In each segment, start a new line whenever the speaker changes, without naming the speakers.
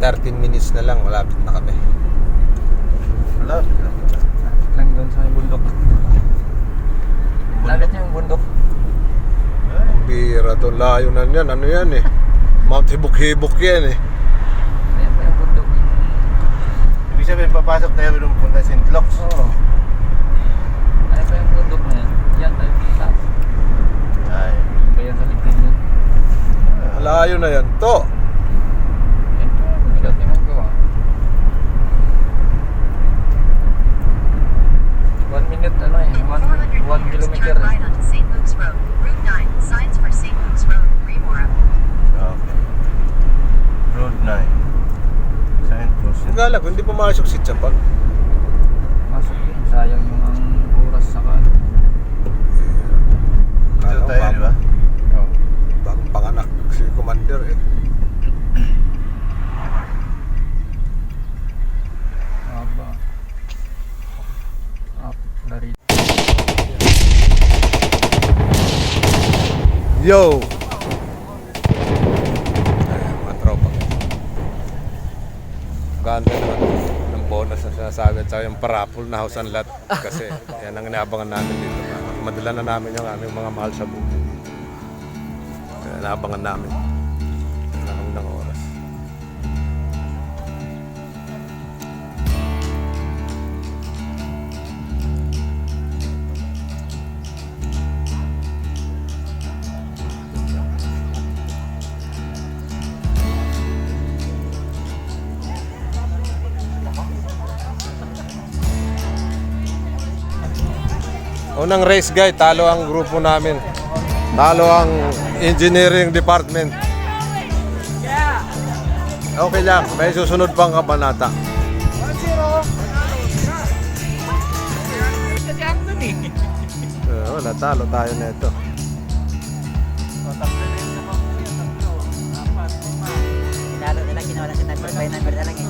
13 minutes na lang, malapit na kami.
Malapit lang.
Lang doon sa bundok. Lagat niya yung bundok.
Ang bira to, layo na yan. Ano yan eh? Mount Hibok-Hibok yan eh.
Ayan pa yung bundok.
Ibig sabihin, papasok tayo nung punta St. Locks.
Oo. Ayan pa yung bundok na yan. Yan tayo kita.
Ay.
Yung ba yan sa likod yun?
Malayo na yan to.
Yan pa yung bigat niya magawa. 1 minute ano eh. 1 kilometer eh.
Right onto St. Luke's Road, Route 9. Signs for St. Luke's Road, Remora.
Okay. Road 9. St. Luke's.
Gala, kung hindi pumasok si Chapak.
Masok yun. Sayang yung ang oras sa kan.
Dito tayo, di ba?
Oo.
Bagong panganak si Commander eh.
Aba. Dari.
Yo! Ayan, mga tropa. Ganda naman ng bonus na sinasabi at saka yung parapol na house and lot kasi yan ang inaabangan namin dito. Madala na namin yung aming mga mahal sa buhay. Kaya inaabangan namin. Nakamit ng oras. Unang race guy, talo ang grupo namin. Talo ang engineering department. Okay lang, may susunod pang kabanata. 1-0. Wala, talo tayo na ito.
Lalo nila ginawa lang sa number by number na lang eh.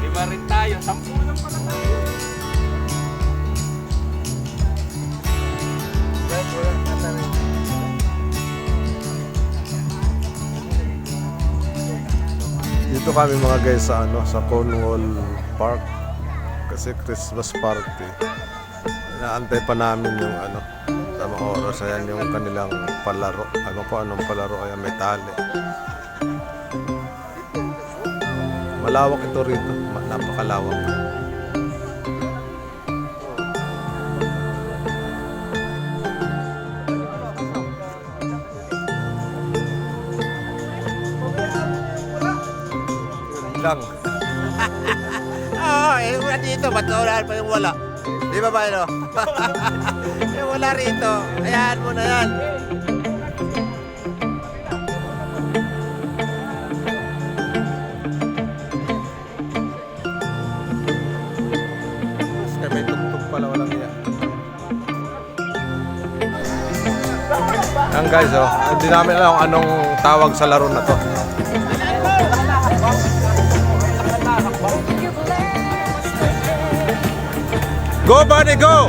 Iba rin tayo. 10 lang pala tayo.
Dito kami mga guys sa sa Cornwall Park kasi Christmas party. Inaantay pa namin yung sa mga oras. Ayan yung kanilang palaro. Ano po anong palaro? Ayan may tali. Malawak ito rito. Napakalawak. Lang.
Oo, wala dito. Ba't wala pa yung wala? Di ba ba, no? Yung wala rito. Ayan mo na yan.
Kaya may tugtog pala, walang iya. Yan guys, hindi namin alam kung anong tawag sa laro na to. Go Bunny, go!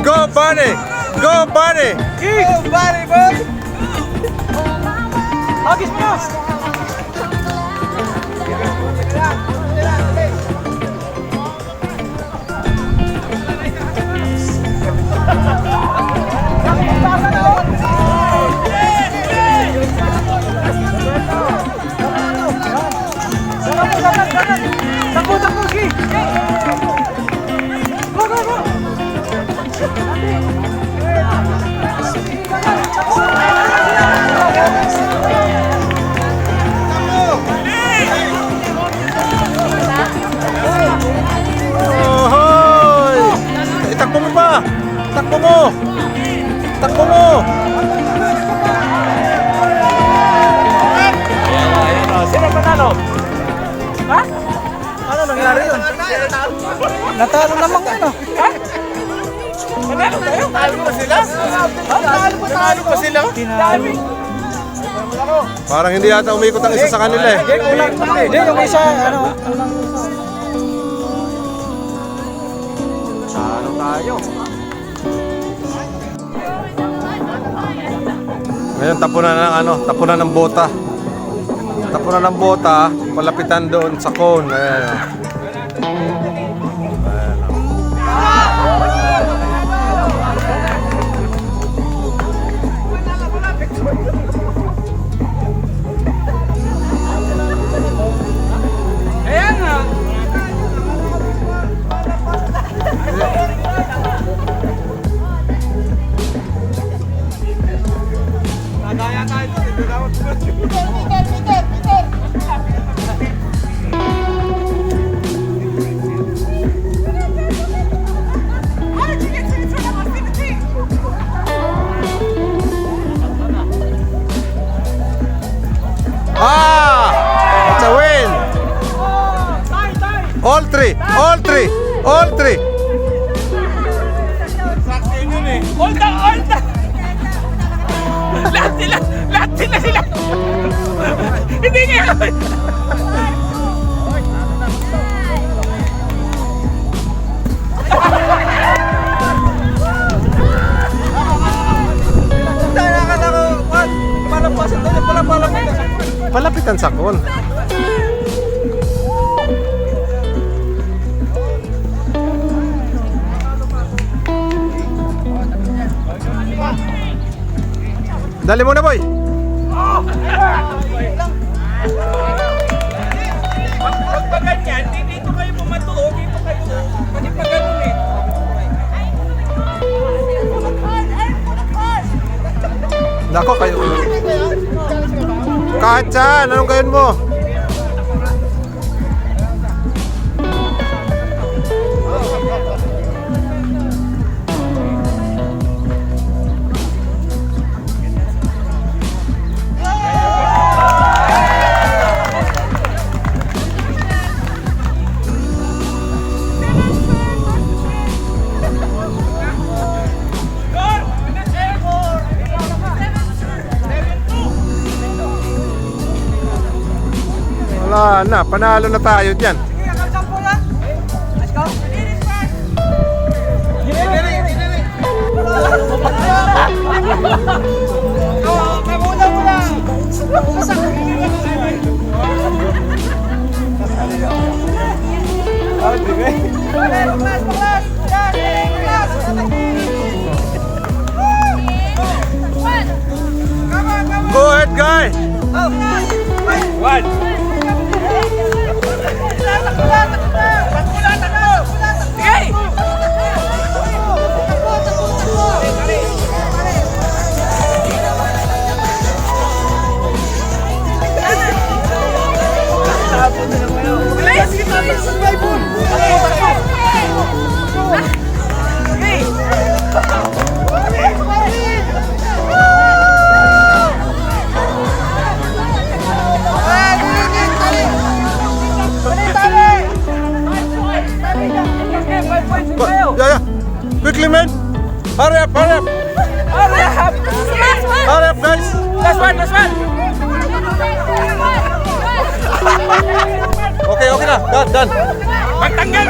Go Bunny! Go Bunny!
Go, buddy, boy! Agis mo na! Takbo, takbo, Gi! Go, go, go!
Ohoy! Itakbo mo pa! Takbo mo! Takbo mo!
Sino panalo? Ha? Ano nangyari yun? Natalo naman ano? Ha? Nanalo tayo? Nanalo pa sila? Nanalo pa sila? Tinalo.
Parang hindi yata umikot ang isa sa kanila eh.
Hindi, yung isa, ano?
Talo tayo. Ngayon tapunan ng tapunan ng bota. tapunan ng bota, palapitan doon sa cone. Ayan. Ayan.
Ayan nga. Nadaya tayo dito.
It's a win! All three! All three! All three!
Hold on, hold on! Lahat sila! Hindi nga!
Palapitan sa cone. Dali mo na, boy.
Pag pa ganyan, dito kayo pumatuo, dito kayo. Kasi pag ganun eh.
Nako kayo. Kahit saan, anong gayon mo? Wala na, panalo na tayo dyan. Go ahead, guy.
One. Sige!
Yeah. Quickly, man. Hurry up.
Hurry up!
Hurry up, guys.
Last one!
Okay na. Done.
Magtanggal!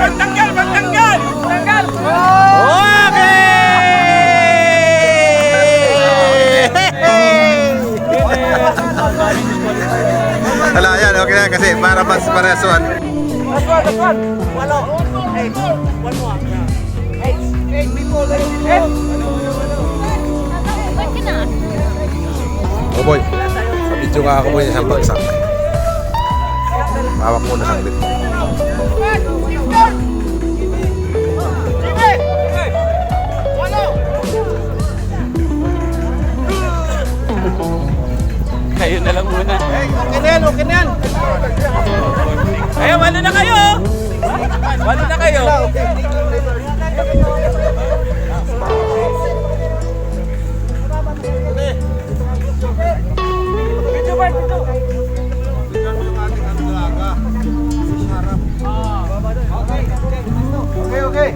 Wala yan, okay na kasi para mas parehasuan.
Last one! Walo! 8! One more! 8 people! 8!
Oh boy, sa video nga ako boy, isang bagsak. Hawak mo na saglit.
Kayo na lang muna. Okay na yan. Kaya wala na kayo. Video ba?
Tingnan mo yung ating ang dalaga. Harap. Okay.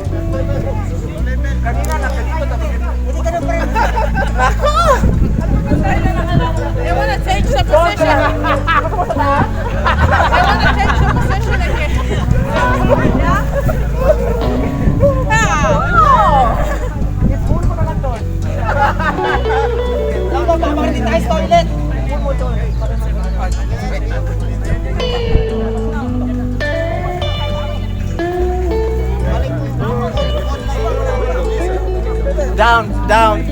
Kanina nakalito tapos.
Ako! You wanna change the position?
Down, down.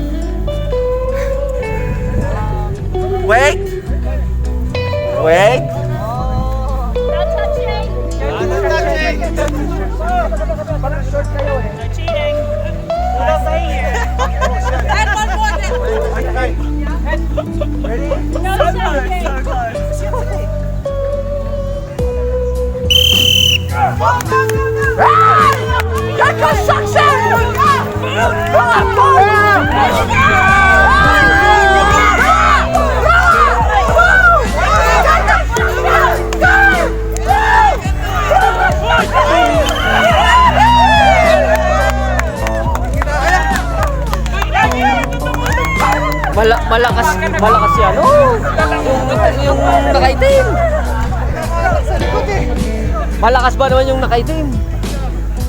Wait. Wait. Parang short kayo eh.
Cheating. Don't say here. And one more.
Ready?
No, it's okay.
Get construction! Malakas yan. Oh, yung nakaitim. Malakas ba naman yung nakaitim?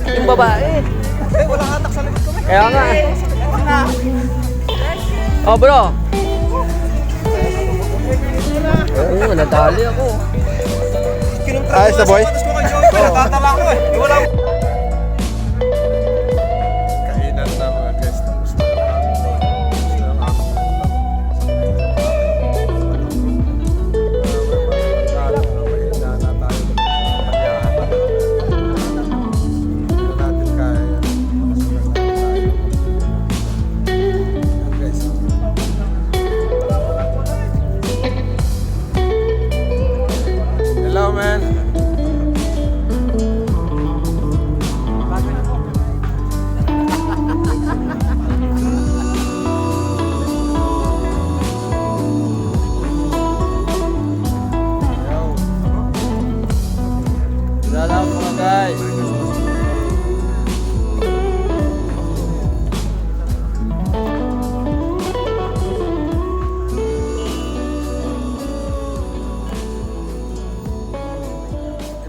Yung babae.
Walang atak sa likod ko.
Kaya nga. Oh bro. Oo, nadali ako.
Ayos na boy.
Natatala ko eh. Wala.
Kainan na mga guys. Gusto ng Hello man.
Salamat mga guys.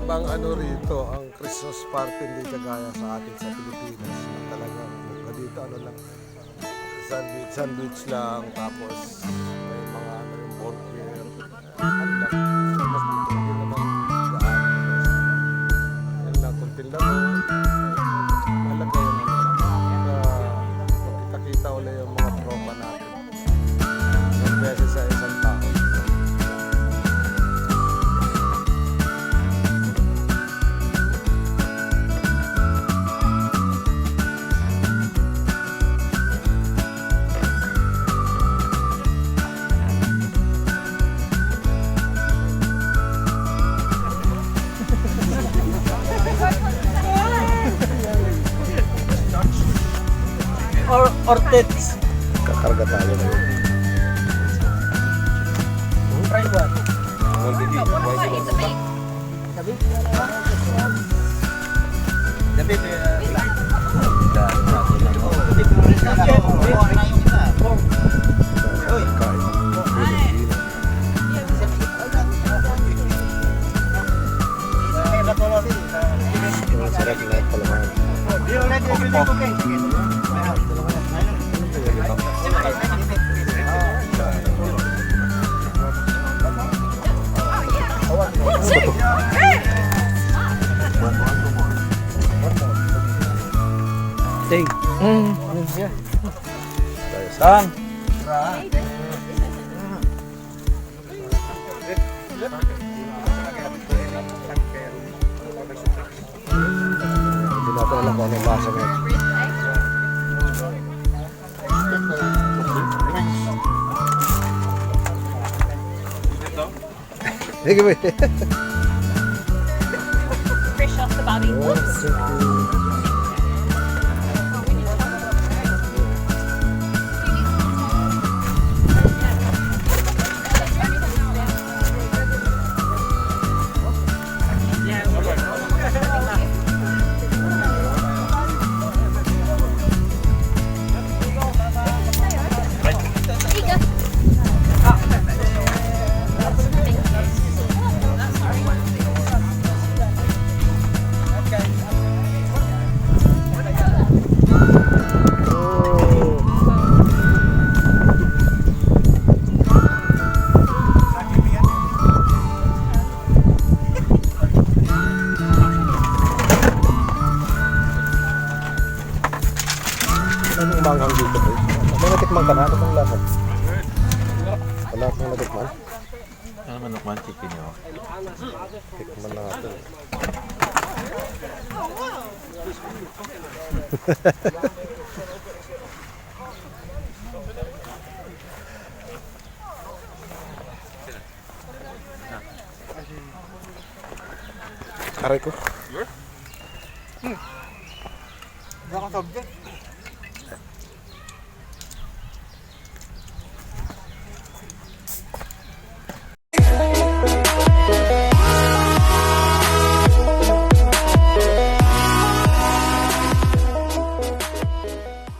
Ibang ano rito, ang Christmas party hindi kagaya sa atin sa Pilipinas. Talagang dito ano lang, sandwich lang, tapos may mga ano yung burger. Ano lang, mas dito hindi naman gaan. Yan lang, kunting lang. Malaga yun. Magkita-kita ulit yung mga tropa natin. Yung beses sa isang tao.
Or tits.
Kakarga tayo na yun.
Try one.
Sarap na palaman.
Ting. Yeah. Saan?
Hindi natin alam kung anong lasa ngayon. Sige ba?
Fresh off the body.
manghang dito. May natikman ka na? Ano pang lasa? Wala pang natikman?
Ano manok man, chicken nyo?
Tikman natin. Aray ko.
Nakasabject.